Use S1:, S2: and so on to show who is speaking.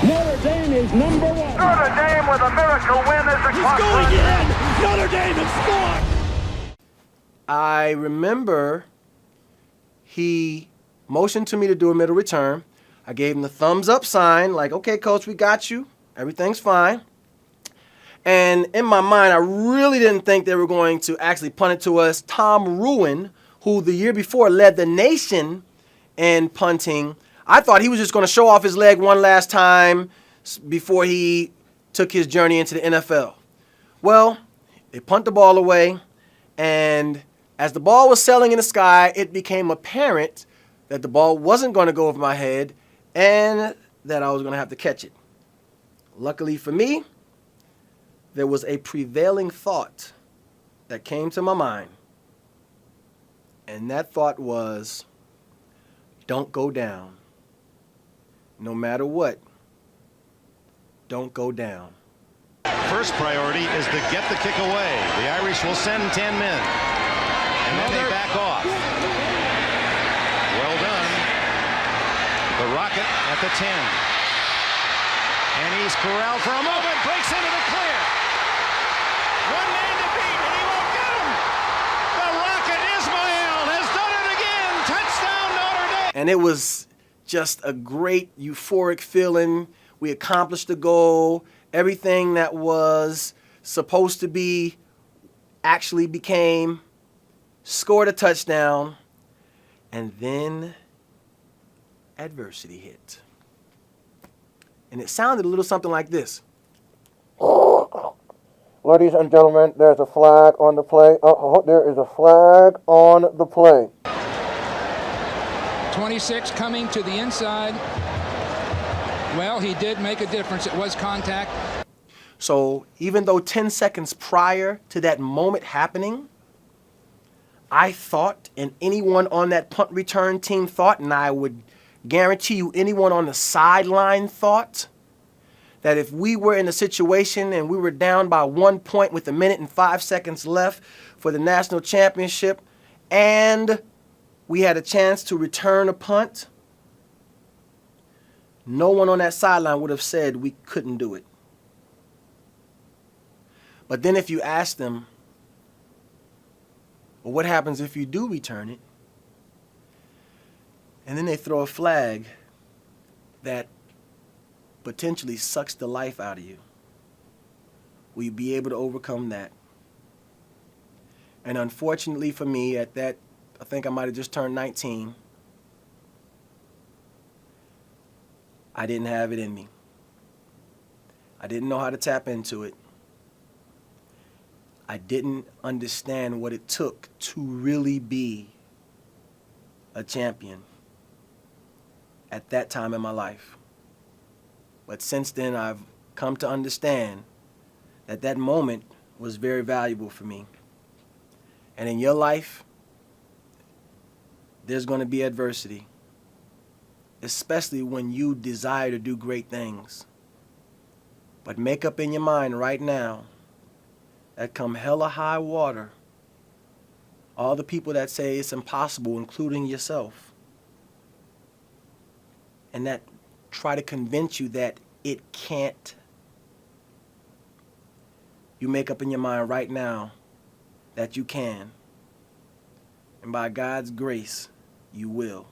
S1: Notre Dame is number one.
S2: Notre Dame with a miracle win as the
S1: He's going in. Notre Dame has scored.
S3: I remember he motioned to me to do a middle return. I gave him the thumbs up sign, like, okay, coach, we got you. Everything's fine. And in my mind, I really didn't think they were going to actually punt it to us. Tom Ruin, who the year before led the nation in punting, I thought he was just going to show off his leg one last time before he took his journey into the NFL. Well, they punt the ball away, and as the ball was sailing in the sky, it became apparent that the ball wasn't going to go over my head and that I was going to have to catch it. Luckily for me, there was a prevailing thought that came to my mind, and that thought was, don't go down. No matter what, don't go down.
S4: First priority is to get the kick away. The Irish will send 10 men, and then they back off. Well done. The Rocket at the 10. And he's corralled for a moment, breaks into the clear. One man to beat, and he won't get him. The Rocket Ismail has done it again. Touchdown, Notre Dame.
S3: And it was just a great euphoric feeling. We accomplished the goal. Everything that was supposed to be actually became, scored a touchdown, and then adversity hit. And it sounded a little something like this.
S5: Ladies and gentlemen, there's a flag on the play. There is a flag on the play.
S6: 26 coming to the inside. Well, he did make a difference. It was contact.
S3: So even though 10 seconds prior to that moment happening, I thought, and anyone on that punt return team thought, and I would guarantee you anyone on the sideline thought, that if we were in a situation and we were down by 1 point with 1 minute and 5 seconds left for the national championship, and we had a chance to return a punt, no one on that sideline would have said we couldn't do it. But then if you ask them, well, what happens if you do return it? And then they throw a flag that potentially sucks the life out of you. Will you be able to overcome that? And unfortunately for me, at that, I think I might have just turned 19, I didn't have it in me. I didn't know how to tap into it. I didn't understand what it took to really be a champion at that time in my life. But since then, I've come to understand that that moment was very valuable for me. And in your life, there's going to be adversity, especially when you desire to do great things. But make up in your mind right now that come hella high water, all the people that say it's impossible, including yourself, and that try to convince you that it can't, you make up in your mind right now that you can. And by God's grace, you will.